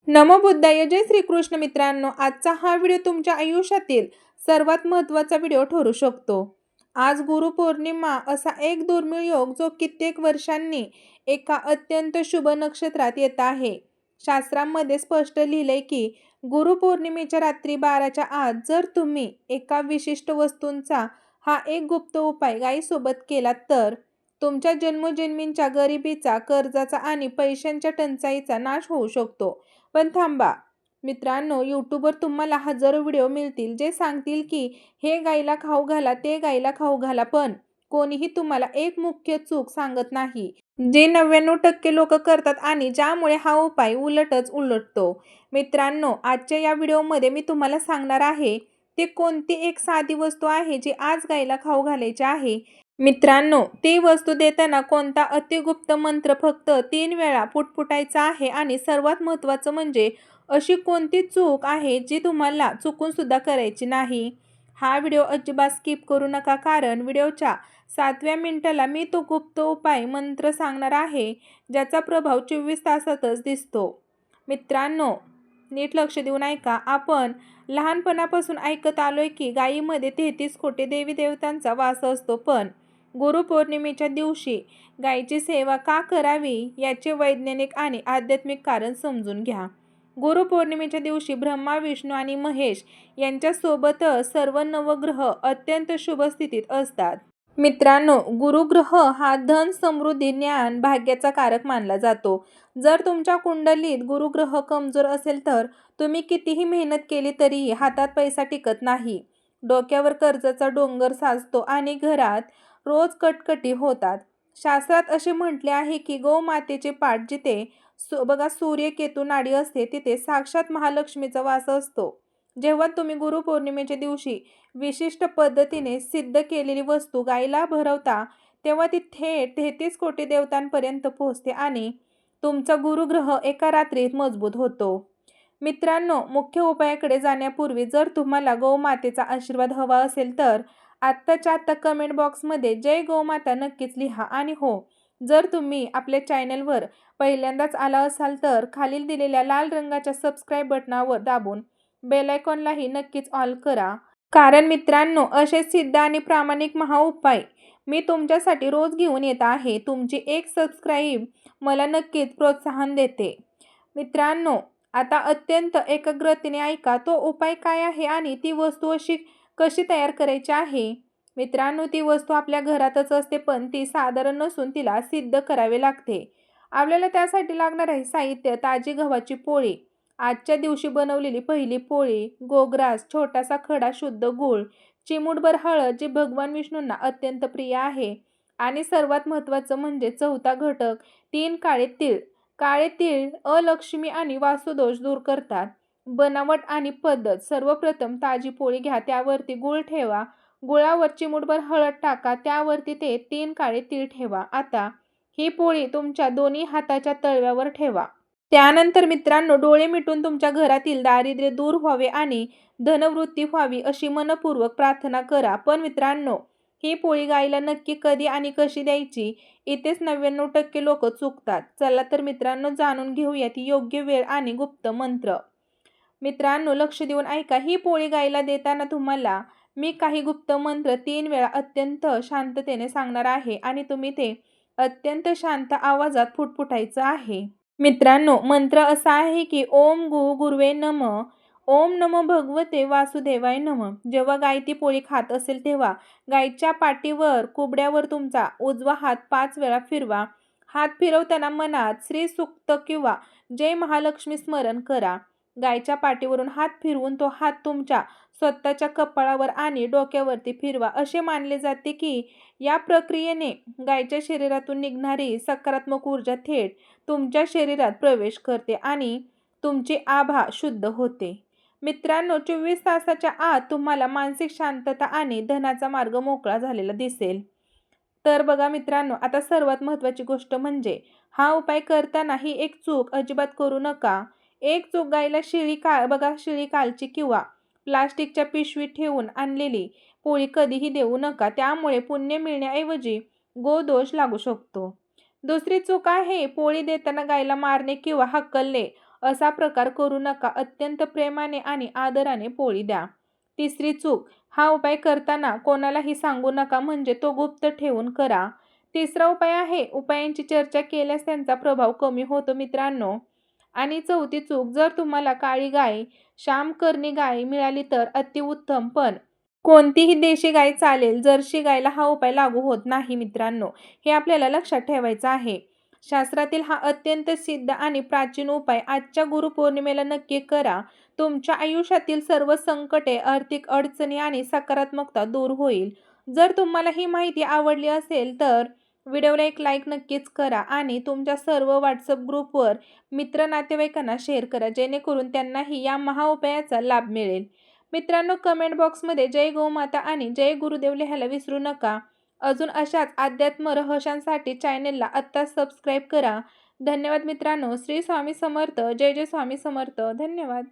नमो बुद्धाय. जय श्रीकृष्ण मित्रांनो. आजचा हा व्हिडिओ तुमच्या आयुष्यातील सर्वात महत्त्वाचा व्हिडिओ ठरू शकतो. आज गुरुपौर्णिमा असा एक दुर्मिळ योग जो कित्येक वर्षांनी एका अत्यंत शुभ नक्षत्रात येत आहे. शास्त्रांमध्ये स्पष्ट लिहिलंय की गुरुपौर्णिमेच्या रात्री 12च्या आत जर तुम्ही एका विशिष्ट वस्तूंचा हा एक गुप्त उपाय गायीसोबत केलात तर तुमच्या जन्मोजन्मींच्या गरिबीचा, कर्जाचा आणि पैशांच्या टंचाईचा नाश होऊ शकतो. पण थांबा मित्रांनो, यूट्यूबवर तुम्हाला हजारो व्हिडिओ मिळतील जे सांगतील की हे गाईला खाऊ घाला, ते गाईला खाऊ घाला, पण कोणीही तुम्हाला एक मुख्य चूक सांगत नाही, जे 99% लोक करतात आणि ज्यामुळे हा उपाय उलटच उलटतो. मित्रांनो, आजच्या या व्हिडिओमध्ये मी तुम्हाला सांगणार आहे ते कोणती एक साधी वस्तू आहे जी आज गाईला खाऊ घालायची आहे. मित्रांनो, ती वस्तू देताना कोणता अतिगुप्त मंत्र फक्त 3 वेळा पुटपुटायचा आहे आणि सर्वात महत्त्वाचं म्हणजे अशी कोणती चूक आहे जी तुम्हाला चुकून सुद्धा करायची नाही. हा व्हिडिओ अजिबात स्किप करू नका, कारण व्हिडिओच्या 7व्या मिनिटाला मी तो गुप्त उपाय मंत्र सांगणार आहे ज्याचा प्रभाव 24 तासातच दिसतो. मित्रांनो, नीट लक्ष देऊन ऐका. आपण लहानपणापासून ऐकत आलोय की गायीमध्ये 33 कोटी देवी देवतांचा वास असतो, पण गुरुपौर्णिमेच्या दिवशी गायीची सेवा का करावी याचे वैज्ञानिक आणि आध्यात्मिक कारण समजून घ्या. गुरुपौर्णिमेच्या दिवशी ब्रह्मा, विष्णू आणि महेश यांच्यासोबतच सर्व नवग्रह अत्यंत शुभ स्थितीत असतात. मित्रांनो, गुरुग्रह हा धन, समृद्धी, ज्ञान, भाग्याचा कारक मानला जातो. जर तुमच्या कुंडलीत गुरुग्रह कमजोर असेल तर तुम्ही कितीही मेहनत केली तरीही हातात पैसा टिकत नाही. डोक्यावर कर्जाचा डोंगर साचतो आणि घरात रोज कटकटी होतात. शास्त्रात असे म्हटले आहे की गोमातेचे पाठ जिथे सूर्य केतू नाडी असते तिथे साक्षात महालक्ष्मीचा वास असतो. जेव्हा तुम्ही गुरुपौर्णिमेच्या दिवशी विशिष्ट पद्धतीने सिद्ध केलेली वस्तू गायीला भरवता तेव्हा ती थेट 33 कोटी देवतांपर्यंत पोहोचते आणि तुमचा गुरुग्रह एका रात्रीत मजबूत होतो. मित्रांनो, मुख्य उपायाकडे जाण्यापूर्वी जर तुम्हाला गोमातेचा आशीर्वाद हवा असेल तर आत्ताच्या आत्ता कमेंट बॉक्समध्ये जय गोमाता नक्कीच लिहा. आणि हो, जर तुम्ही आपल्या चॅनलवर पहिल्यांदाच आला असाल तर खालील दिलेल्या लाल रंगाच्या सबस्क्राईब बटनावर दाबून बेल आयकॉनलाही नक्कीच ऑल करा, कारण मित्रांनो, असे सिद्ध आणि प्रामाणिक महाउपाय मी तुमच्यासाठी रोज घेऊन येत आहे. तुमची एक सबस्क्राईब मला नक्कीच प्रोत्साहन देते. मित्रांनो, आता अत्यंत एकाग्रतेने ऐका तो उपाय काय आहे आणि ती वस्तू अशी कशी तयार करायची आहे. मित्रांनो, ती वस्तू आपल्या घरातच असते, पण ती साधारण नसून तिला सिद्ध करावे लागते. आपल्याला त्यासाठी लागणार आहे साहित्य: ताजी गव्हाची पोळी, आजच्या दिवशी बनवलेली पहिली पोळी, गोग्रास, छोटासा खडा शुद्ध गूळ, चिमूटभर हळद जी भगवान विष्णूंना अत्यंत प्रिय आहे, आणि सर्वात महत्त्वाचं म्हणजे चौथा घटक 3 काळे तीळ. काळे तीळ अलक्ष्मी आणि वास्तुदोष दूर करतात. बनावट आणि पद्धत: सर्वप्रथम ताजी पोळी घ्या, त्यावरती गूळ ठेवा, गुळावर चिमूटभर हळद टाका, त्यावरती ते 3 काळे तीळ ठेवा. आता ही पोळी तुमच्या दोन्ही हाताच्या तळव्यावर ठेवा. त्यानंतर मित्रांनो, डोळे मिटून तुमच्या घरातील दारिद्र्य दूर व्हावे आणि धनवृद्धी व्हावी अशी मनपूर्वक प्रार्थना करा. पण मित्रांनो, ही पोळी गायीला नक्की कधी आणि कशी द्यायची इथेच 99% लोक चुकतात. चला तर मित्रांनो, जाणून घेऊयात योग्य वेळ आणि गुप्त मंत्र. मित्रांनो, लक्ष देऊन ऐका. ही पोळी गायीला देताना तुम्हाला मी काही गुप्त मंत्र 3 वेळा अत्यंत शांततेने सांगणार आहे आणि तुम्ही ते अत्यंत शांत आवाजात पुटपुटायचं आहे. मित्रांनो, मंत्र असा आहे की ओम गुरुवे नमः, ओम नमो भगवते वासुदेवाय नमः. जेव्हा गाय ती पोळी खात असेल तेव्हा गायीच्या पाठीवर कुबड्यावर तुमचा उजवा हात 5 वेळा फिरवा. हात फिरवताना मनात श्री सूक्त किंवा जय महालक्ष्मी स्मरण करा. गायीच्या पाठीवरून हात फिरवून तो हात तुमच्या स्वतःच्या कपाळावर आणि डोक्यावरती फिरवा. असे मानले जाते की या प्रक्रियेने गायीच्या शरीरातून निघणारी सकारात्मक ऊर्जा थेट तुमच्या शरीरात प्रवेश करते आणि तुमची आभा शुद्ध होते. मित्रांनो, 24 तासाच्या आत तुम्हाला मानसिक शांतता आणि धनाचा मार्ग मोकळा झालेला दिसेल. तर बघा मित्रांनो, आता सर्वात महत्त्वाची गोष्ट म्हणजे हा उपाय करताना ही एक चूक अजिबात करू नका. एक चूक: गायीला शिळी कालची किंवा प्लास्टिकच्या पिशवीत ठेवून आणलेली पोळी कधीही देऊ नका. त्यामुळे पुण्य मिळण्याऐवजी गोदोष लागू शकतो. दुसरी चूक आहे पोळी देताना गायीला मारणे किंवा हकलणे. असा प्रकार करू नका. अत्यंत प्रेमाने आणि आदराने पोळी द्या. तिसरी चूक, हा उपाय करताना कोणालाही सांगू नका, म्हणजे तो गुप्त ठेवून करा. तिसरा उपाय आहे, उपायांची चर्चा केल्यास त्यांचा प्रभाव कमी होतो मित्रांनो. आणि चौथी चूक, जर तुम्हाला काळी गाय, श्यामकर्णी गाय मिळाली तर अतिउत्तम, पण कोणतीही देशी गाय चालेल. जर्सी गायला हा उपाय लागू होत नाही मित्रांनो. हे आपल्याला लक्षात ठेवायचं आहे. शास्त्रातील हा अत्यंत सिद्ध आणि प्राचीन उपाय आजच्या गुरुपौर्णिमेला नक्की करा. तुमच्या आयुष्यातील सर्व संकटे, आर्थिक अडचणी आणि सकारात्मकता दूर होईल. जर तुम्हाला ही माहिती आवडली असेल तर व्हिडिओला एक लाईक नक्कीच करा आणि तुमच्या सर्व व्हॉट्सअप ग्रुपवर मित्र नातेवाईकांना शेअर करा, जेणेकरून त्यांनाही या महाउपायाचा लाभ मिळेल. मित्रांनो, कमेंट बॉक्समध्ये जय गोमाता आणि जय गुरुदेव लिहायला विसरू नका. अजून अशाच अध्यात्म रहस्यांसाठी चॅनेलला आत्ताच सबस्क्राईब करा. धन्यवाद मित्रांनो. श्री स्वामी समर्थ. जय जय स्वामी समर्थ. धन्यवाद.